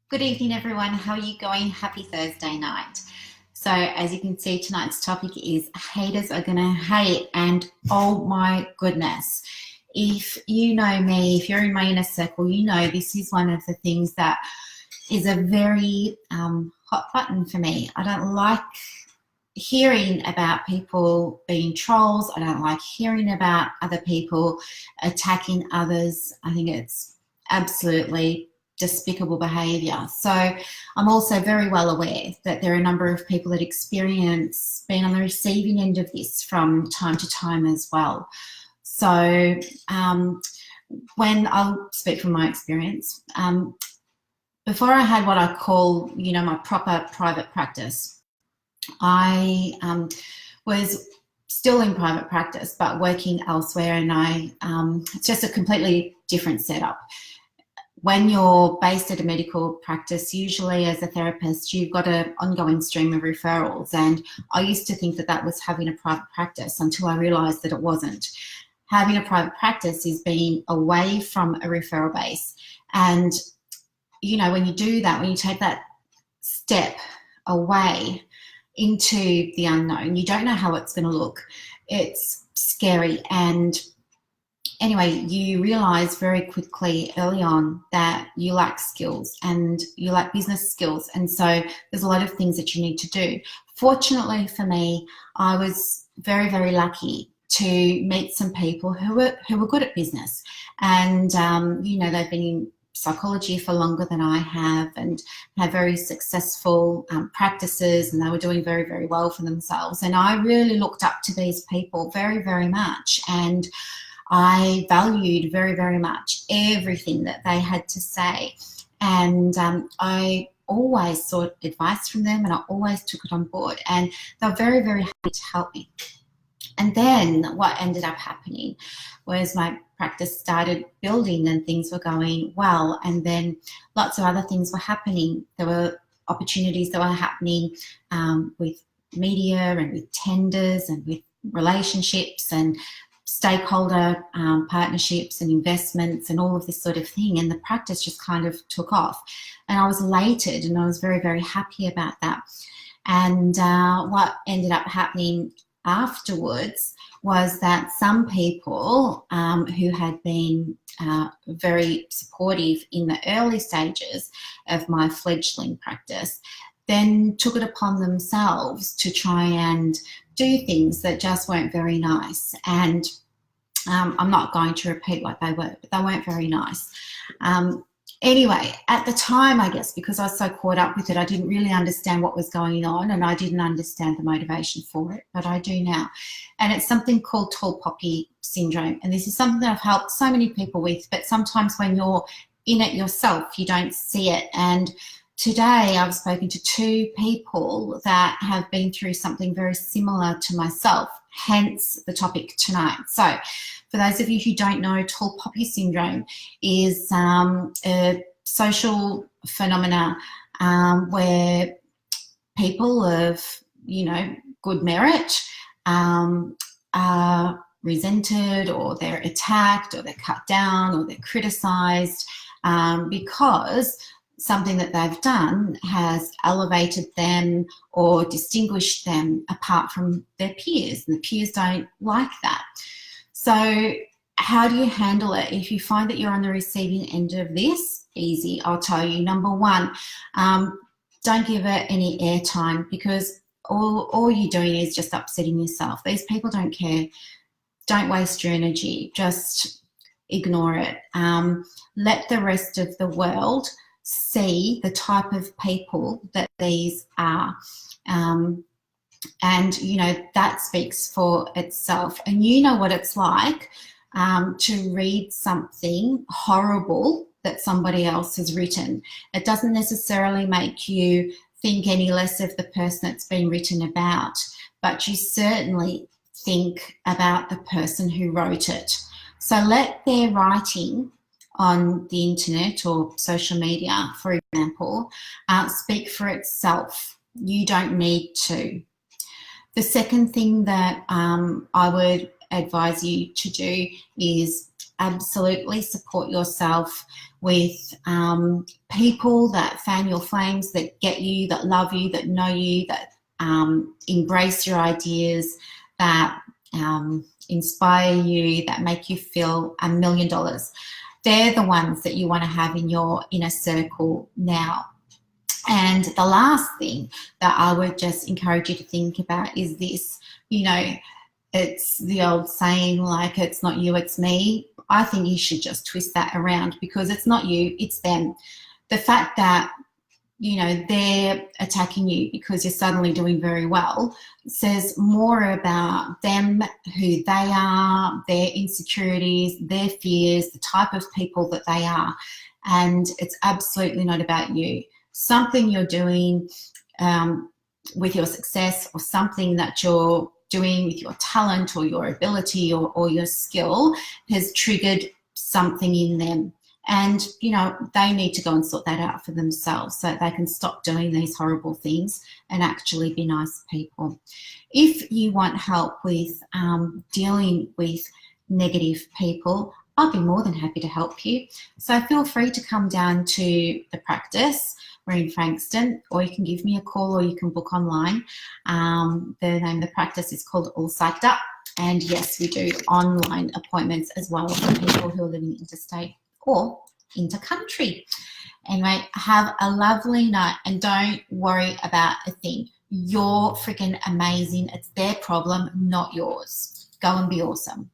Good evening, everyone. How are you going? Happy Thursday night. So, as you can see, tonight's topic is haters are going to hate. And oh my goodness, if you know me, if you're in my inner circle, you know this is one of the things that is a very hot button for me. I don't like hearing about people being trolls. I don't like hearing about other people attacking others. I think it's absolutely despicable behaviour. So I'm also very well aware that there are a number of people that experience being on the receiving end of this from time to time as well. So when I'll speak from my experience, before I had what I call, my proper private practice, I was still in private practice but working elsewhere, and it's just a completely different setup. When you're based at a medical practice, usually as a therapist, you've got an ongoing stream of referrals, and I used to think that that was having a private practice until I realised that it wasn't. Having a private practice is being away from a referral base, and when you do that, when you take that step away into the unknown, you don't know how it's going to look. It's scary. And anyway, you realize very quickly early on that you lack skills and you lack business skills. And so there's a lot of things that you need to do. Fortunately for me, I was very, very lucky to meet some people who were good at business. And, they've been in psychology for longer than I have and had very successful practices, and they were doing very, very well for themselves. And I really looked up to these people very, very much, and I valued very, very much everything that they had to say. And I always sought advice from them, and I always took it on board, and they were very, very happy to help me. And then what ended up happening was my practice started building and things were going well. And then lots of other things were happening. There were opportunities that were happening with media and with tenders and with relationships and stakeholder partnerships and investments and all of this sort of thing. And the practice just kind of took off. And I was elated, and I was very, very happy about that. And what ended up happening afterwards was that some people who had been very supportive in the early stages of my fledgling practice then took it upon themselves to try and do things that just weren't very nice. And I'm not going to repeat what they were, but they weren't very nice. Anyway, at the time, I guess, because I was so caught up with it, I didn't really understand what was going on, and I didn't understand the motivation for it, but I do now. And it's something called tall poppy syndrome. And this is something that I've helped so many people with, but sometimes when you're in it yourself, you don't see it. And today I've spoken to two people that have been through something very similar to myself, hence the topic tonight. So for those of you who don't know, tall poppy syndrome is a social phenomena where people of, good merit are resented, or they're attacked, or they're cut down, or they're criticised because something that they've done has elevated them or distinguished them apart from their peers, and the peers don't like that. So how do you handle it? If you find that you're on the receiving end of this, easy, I'll tell you. Number one, don't give it any airtime, because all you're doing is just upsetting yourself. These people don't care. Don't waste your energy. Just ignore it. Let the rest of the world see the type of people that these are. And, that speaks for itself. And you know what it's like to read something horrible that somebody else has written. It doesn't necessarily make you think any less of the person it's been written about, but you certainly think about the person who wrote it. So let their writing on the internet or social media, for example, speak for itself. You don't need to. The second thing that I would advise you to do is absolutely support yourself with people that fan your flames, that get you, that love you, that know you, that embrace your ideas, that inspire you, that make you feel $1 million. They're the ones that you want to have in your inner circle now. And the last thing that I would just encourage you to think about is this, it's the old saying, like, it's not you, it's me. I think you should just twist that around, because it's not you, it's them. The fact that, they're attacking you because you're suddenly doing very well says more about them, who they are, their insecurities, their fears, the type of people that they are. And it's absolutely not about you. Something you're doing with your success, or something that you're doing with your talent or your ability or your skill has triggered something in them. And, they need to go and sort that out for themselves so that they can stop doing these horrible things and actually be nice people. If you want help with dealing with negative people, I'll be more than happy to help you. So feel free to come down to the practice. We're in Frankston, or you can give me a call, or you can book online. The name of the practice is called All Psyched Up. And yes, we do online appointments as well for people who are living interstate or intercountry. Anyway, have a lovely night, and don't worry about a thing. You're freaking amazing. It's their problem, not yours. Go and be awesome.